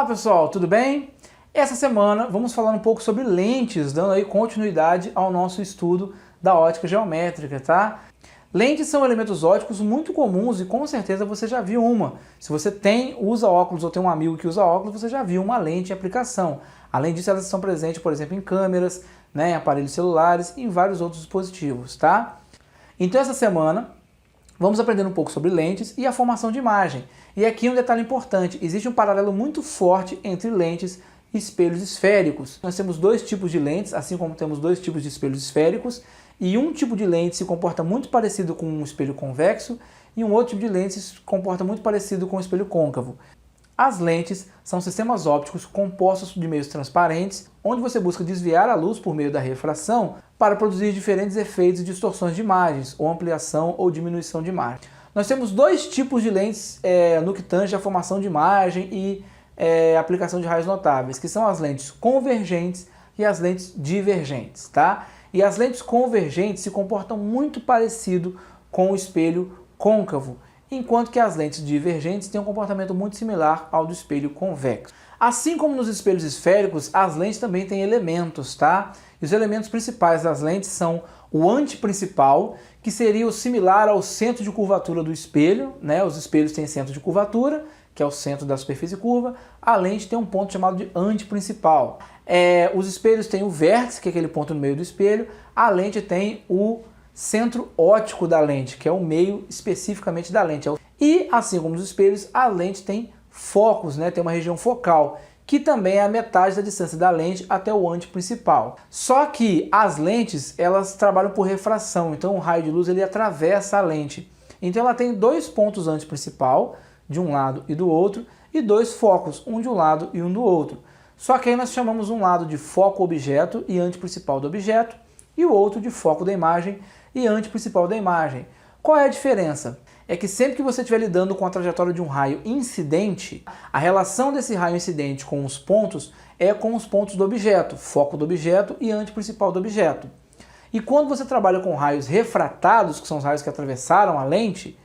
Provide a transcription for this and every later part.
pessoal, tudo bem? Essa semana vamos falar um pouco sobre lentes, dando aí continuidade ao nosso estudo da ótica geométrica, tá? Lentes são elementos ópticos muito comuns e com certeza você já viu uma. Se você usa óculos ou tem um amigo que usa óculos, você já viu uma lente em aplicação. Além disso, elas estão presentes, por exemplo, em câmeras, em aparelhos celulares e em vários outros dispositivos, tá? Então essa semana vamos aprender um pouco sobre lentes e a formação de imagem. E aqui um detalhe importante, existe um paralelo muito forte entre lentes e espelhos esféricos. Nós temos dois tipos de lentes, assim como temos dois tipos de espelhos esféricos, e um tipo de lente se comporta muito parecido com um espelho convexo e um outro tipo de lente se comporta muito parecido com um espelho côncavo. As lentes são sistemas ópticos compostos de meios transparentes, onde você busca desviar a luz por meio da refração para produzir diferentes efeitos e distorções de imagens, ou ampliação ou diminuição de imagem. Nós temos dois tipos de lentes no que tange a formação de imagem e aplicação de raios notáveis, que são as lentes convergentes e as lentes divergentes, tá? E as lentes convergentes se comportam muito parecido com o espelho côncavo, enquanto que as lentes divergentes têm um comportamento muito similar ao do espelho convexo. Assim como nos espelhos esféricos, as lentes também têm elementos, tá? E os elementos principais das lentes são o anteprincipal, que seria o similar ao centro de curvatura do espelho, né? Os espelhos têm centro de curvatura, que é o centro da superfície curva. A lente tem um ponto chamado de anteprincipal. Os espelhos têm o vértice, que é aquele ponto no meio do espelho. A lente tem o centro óptico da lente, que é o meio especificamente da lente. E, assim como os espelhos, a lente tem focos, né? Tem uma região focal, que também é a metade da distância da lente até o anteprincipal. Só que as lentes, elas trabalham por refração, então o raio de luz ele atravessa a lente. Então ela tem dois pontos anteprincipal, de um lado e do outro, e dois focos, um de um lado e um do outro. Só que aí nós chamamos um lado de foco objeto e anteprincipal do objeto, e o outro de foco da imagem e anteprincipal da imagem. Qual é a diferença? É que sempre que você estiver lidando com a trajetória de um raio incidente, a relação desse raio incidente com os pontos é com os pontos do objeto, foco do objeto e anteprincipal do objeto. E quando você trabalha com raios refratados, que são os raios que atravessaram a lente,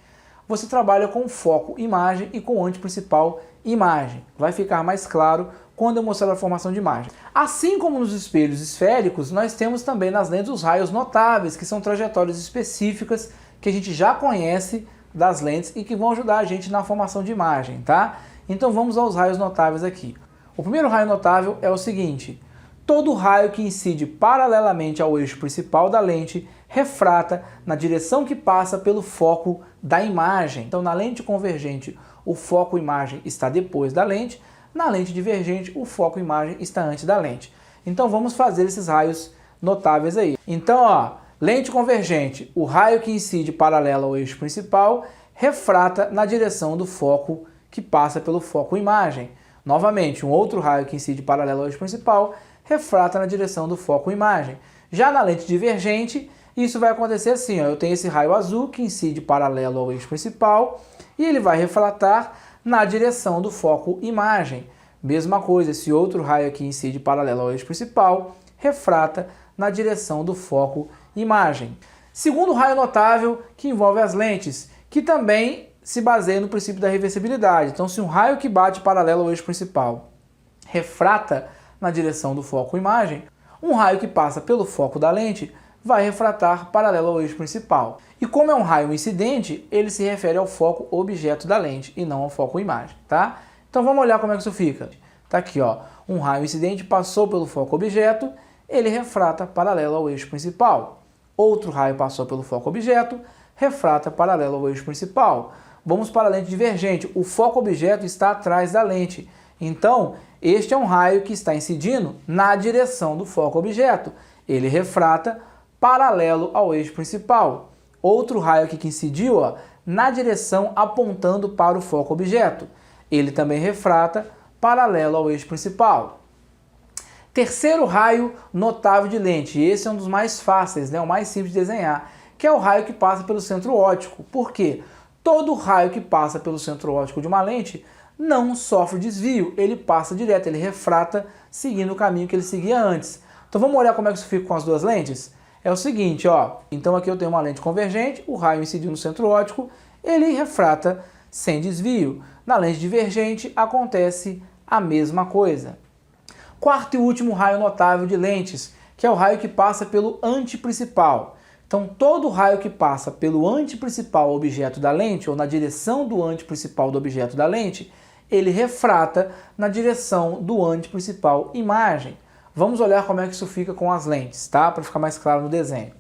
você trabalha com foco imagem e com anteprincipal imagem. Vai ficar mais claro quando eu mostrar a formação de imagem. Assim como nos espelhos esféricos, nós temos também nas lentes os raios notáveis, que são trajetórias específicas que a gente já conhece das lentes e que vão ajudar a gente na formação de imagem, tá? Então vamos aos raios notáveis aqui. O primeiro raio notável é o seguinte: todo raio que incide paralelamente ao eixo principal da lente refrata na direção que passa pelo foco da imagem. Então na lente convergente o foco imagem está depois da lente, na lente divergente o foco imagem está antes da lente. Então vamos fazer esses raios notáveis aí. Então ó, lente convergente, o raio que incide paralelo ao eixo principal refrata na direção do foco que passa pelo foco imagem. Novamente, um outro raio que incide paralelo ao eixo principal refrata na direção do foco imagem. Já na lente divergente, isso vai acontecer assim, ó, eu tenho esse raio azul que incide paralelo ao eixo principal e ele vai refratar na direção do foco imagem. Mesma coisa, esse outro raio aqui incide paralelo ao eixo principal refrata na direção do foco imagem. Segundo raio notável que envolve as lentes, que também se baseia no princípio da reversibilidade. Então, se um raio que bate paralelo ao eixo principal refrata na direção do foco imagem, um raio que passa pelo foco da lente vai refratar paralelo ao eixo principal. E como é um raio incidente, ele se refere ao foco objeto da lente e não ao foco imagem, tá? Então vamos olhar como é que isso fica. Tá aqui, ó, um raio incidente passou pelo foco objeto, ele refrata paralelo ao eixo principal. Outro raio passou pelo foco objeto, refrata paralelo ao eixo principal. Vamos para a lente divergente. O foco objeto está atrás da lente. Então, este é um raio que está incidindo na direção do foco objeto. Ele refrata paralelo ao eixo principal. Outro raio aqui que incidiu, ó, na direção apontando para o foco objeto. Ele também refrata paralelo ao eixo principal. Terceiro raio notável de lente, esse é um dos mais fáceis, né, o mais simples de desenhar, que é o raio que passa pelo centro óptico. Por quê? Todo raio que passa pelo centro óptico de uma lente não sofre desvio, ele passa direto, ele refrata seguindo o caminho que ele seguia antes. Então vamos olhar como é que isso fica com as duas lentes? É o seguinte, ó, então aqui eu tenho uma lente convergente, o raio incidiu no centro óptico, ele refrata sem desvio. Na lente divergente acontece a mesma coisa. Quarto e último raio notável de lentes, que é o raio que passa pelo anteprincipal. Então, todo raio que passa pelo anteprincipal objeto da lente, ou na direção do anteprincipal do objeto da lente, ele refrata na direção do anteprincipal imagem. Vamos olhar como é que isso fica com as lentes, tá? Para ficar mais claro no desenho.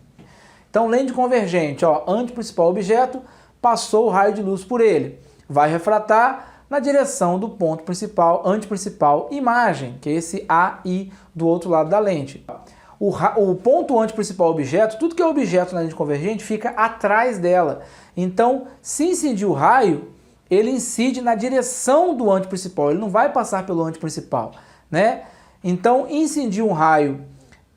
Então, lente convergente, ó, anteprincipal objeto, passou o raio de luz por ele. Vai refratar na direção do ponto principal, anteprincipal imagem, que é esse AI do outro lado da lente. O ponto anteprincipal objeto, tudo que é objeto na lente convergente fica atrás dela. Então, se incidir o raio, ele incide na direção do anteprincipal, ele não vai passar pelo anteprincipal, né? Então, incidir um raio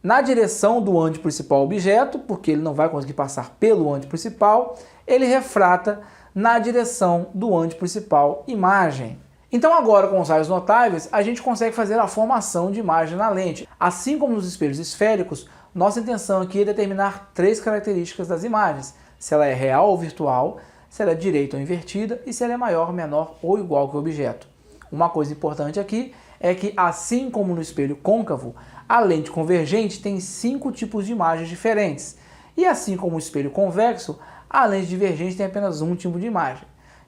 na direção do anteprincipal objeto, porque ele não vai conseguir passar pelo anteprincipal, ele refrata na direção do anteprincipal imagem. Então agora com os raios notáveis, a gente consegue fazer a formação de imagem na lente. Assim como nos espelhos esféricos, nossa intenção aqui é determinar 3 características das imagens: se ela é real ou virtual, se ela é direita ou invertida e se ela é maior, menor ou igual que o objeto. Uma coisa importante aqui é que, assim como no espelho côncavo, a lente convergente tem 5 tipos de imagens diferentes. E assim como o espelho convexo, a lente divergente tem apenas um tipo de imagem.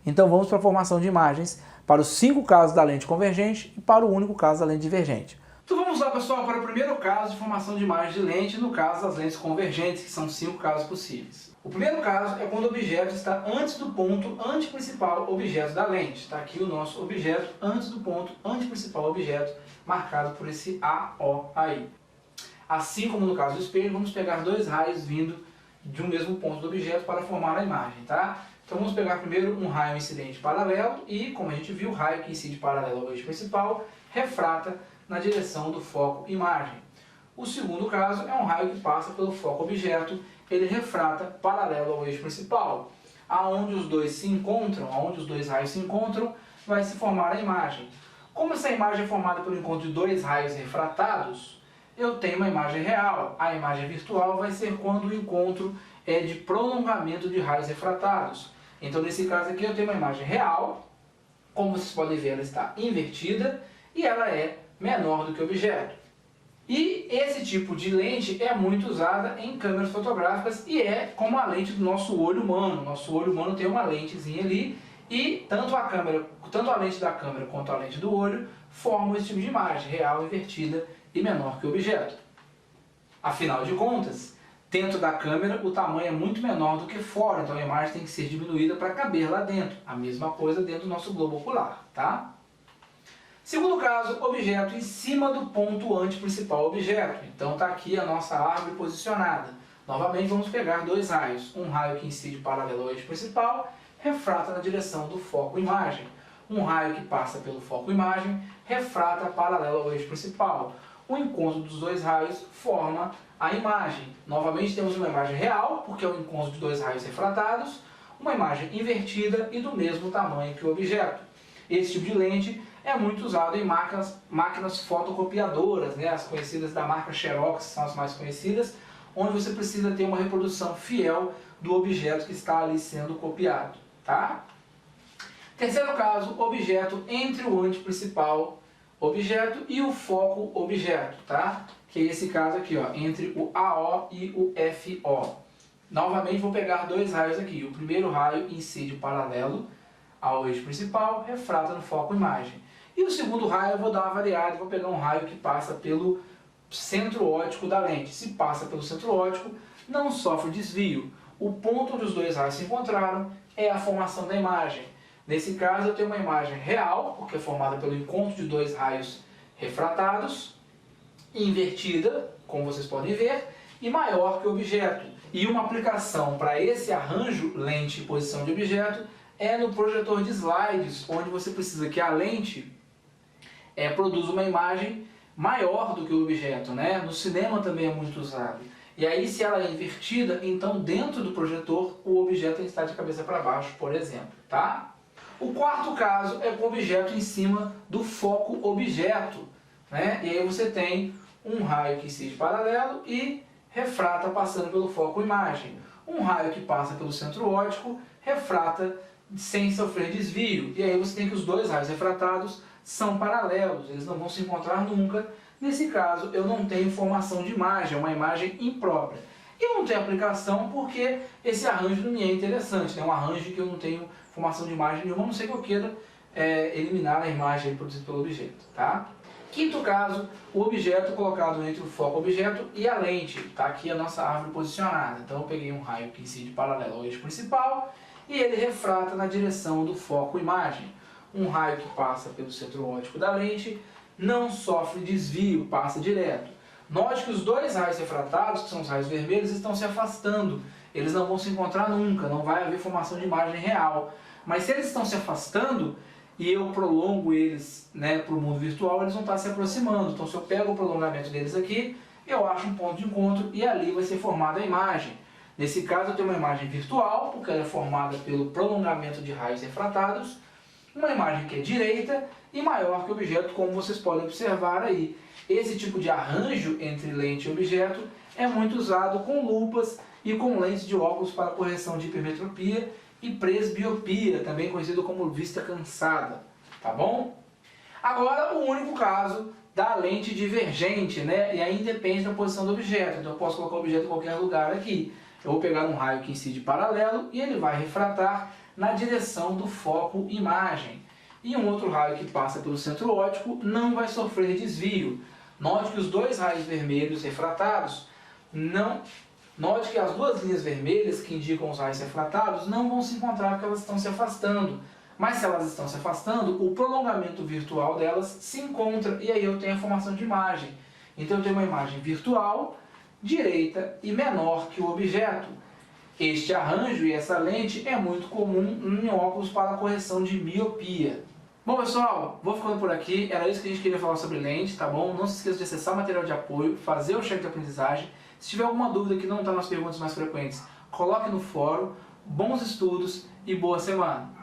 Então vamos para a formação de imagens para os 5 casos da lente convergente e para o único caso da lente divergente. Então vamos lá, pessoal, para o primeiro caso de formação de imagem de lente, no caso das lentes convergentes, que são 5 casos possíveis. O primeiro caso é quando o objeto está antes do ponto anteprincipal objeto da lente. Está aqui o nosso objeto antes do ponto anteprincipal objeto, marcado por esse AO aí. Assim como no caso do espelho, vamos pegar 2 raios vindo de um mesmo ponto do objeto para formar a imagem, tá? Então vamos pegar primeiro um raio incidente paralelo e, como a gente viu, o raio que incide paralelo ao eixo principal refrata na direção do foco imagem. O segundo caso é um raio que passa pelo foco objeto, ele refrata paralelo ao eixo principal. Aonde os dois se encontram, aonde os 2 raios se encontram, vai se formar a imagem. Como essa imagem é formada pelo encontro de 2 raios refratados, eu tenho uma imagem real. A imagem virtual vai ser quando o encontro é de prolongamento de raios refratados. Então, nesse caso aqui, eu tenho uma imagem real. Como vocês podem ver, ela está invertida e ela é menor do que o objeto. E esse tipo de lente é muito usada em câmeras fotográficas e é como a lente do nosso olho humano. Nosso olho humano tem uma lentezinha ali e tanto a lente da câmera quanto a lente do olho formam esse tipo de imagem, real, invertida e menor que o objeto. Afinal de contas, dentro da câmera o tamanho é muito menor do que fora, então a imagem tem que ser diminuída para caber lá dentro. A mesma coisa dentro do nosso globo ocular, tá? Segundo caso, objeto em cima do ponto anteprincipal objeto. Então está aqui a nossa árvore posicionada. Novamente vamos pegar 2 raios. Um raio que incide paralelo ao eixo principal, refrata na direção do foco imagem. Um raio que passa pelo foco imagem, refrata paralelo ao eixo principal. O encontro dos 2 raios forma a imagem. Novamente temos uma imagem real, porque é o encontro de 2 raios refratados, uma imagem invertida e do mesmo tamanho que o objeto. Esse tipo de lente é muito usado em máquinas fotocopiadoras, né? As conhecidas da marca Xerox são as mais conhecidas, onde você precisa ter uma reprodução fiel do objeto que está ali sendo copiado, tá? Terceiro caso, objeto entre o anteprincipal objeto e o foco objeto, tá? Que é esse caso aqui, ó, entre o AO e o FO. Novamente vou pegar 2 raios aqui. O primeiro raio incide paralelo ao eixo principal, refrata no foco imagem. E o segundo raio eu vou dar uma variada, vou pegar um raio que passa pelo centro óptico da lente. Se passa pelo centro óptico, não sofre desvio. O ponto onde os 2 raios se encontraram é a formação da imagem. Nesse caso eu tenho uma imagem real, porque é formada pelo encontro de 2 raios refratados, invertida, como vocês podem ver, e maior que o objeto. E uma aplicação para esse arranjo lente e posição de objeto é no projetor de slides, onde você precisa que a lente produza uma imagem maior do que o objeto, né? No cinema também é muito usado. E aí, se ela é invertida, então dentro do projetor o objeto está de cabeça para baixo, por exemplo, tá? O quarto caso é com o objeto em cima do foco objeto, né? E aí você tem um raio que incide paralelo e refrata passando pelo foco imagem. Um raio que passa pelo centro óptico refrata sem sofrer desvio. E aí você tem que os 2 raios refratados são paralelos, eles não vão se encontrar nunca. Nesse caso, eu não tenho formação de imagem, é uma imagem imprópria. E eu não tenho aplicação porque esse arranjo não me é interessante, é um arranjo que eu não tenho formação de imagem nenhuma, a não ser que eu queira eliminar a imagem produzida pelo objeto. Tá? Quinto caso, o objeto colocado entre o foco-objeto e a lente. Está aqui a nossa árvore posicionada. Então eu peguei um raio que incide paralelo ao eixo principal e ele refrata na direção do foco-imagem. Um raio que passa pelo centro óptico da lente não sofre desvio, passa direto. Note que os dois raios refratados, que são os raios vermelhos, estão se afastando. Eles não vão se encontrar nunca, não vai haver formação de imagem real. Mas se eles estão se afastando e eu prolongo eles para o mundo virtual, eles vão estar se aproximando. Então se eu pego o prolongamento deles aqui, eu acho um ponto de encontro e ali vai ser formada a imagem. Nesse caso eu tenho uma imagem virtual, porque ela é formada pelo prolongamento de raios refratados, uma imagem que é direita e maior que o objeto, como vocês podem observar aí. Esse tipo de arranjo entre lente e objeto é muito usado com lupas e com lentes de óculos para correção de hipermetropia e presbiopia, também conhecido como vista cansada, tá bom? Agora, o único caso da lente divergente, e aí depende da posição do objeto, então eu posso colocar o objeto em qualquer lugar aqui. Eu vou pegar um raio que incide paralelo e ele vai refratar na direção do foco-imagem. E um outro raio que passa pelo centro óptico não vai sofrer desvio. Note que os dois raios vermelhos refratados Note que as duas linhas vermelhas que indicam os raios refratados não vão se encontrar porque elas estão se afastando. Mas se elas estão se afastando, o prolongamento virtual delas se encontra e aí eu tenho a formação de imagem. Então eu tenho uma imagem virtual, direita e menor que o objeto. Este arranjo e essa lente é muito comum em óculos para correção de miopia. Bom pessoal, vou ficando por aqui, era isso que a gente queria falar sobre lente, tá bom? Não se esqueça de acessar o material de apoio, fazer o cheque de aprendizagem. Se tiver alguma dúvida que não está nas perguntas mais frequentes, coloque no fórum. Bons estudos e boa semana!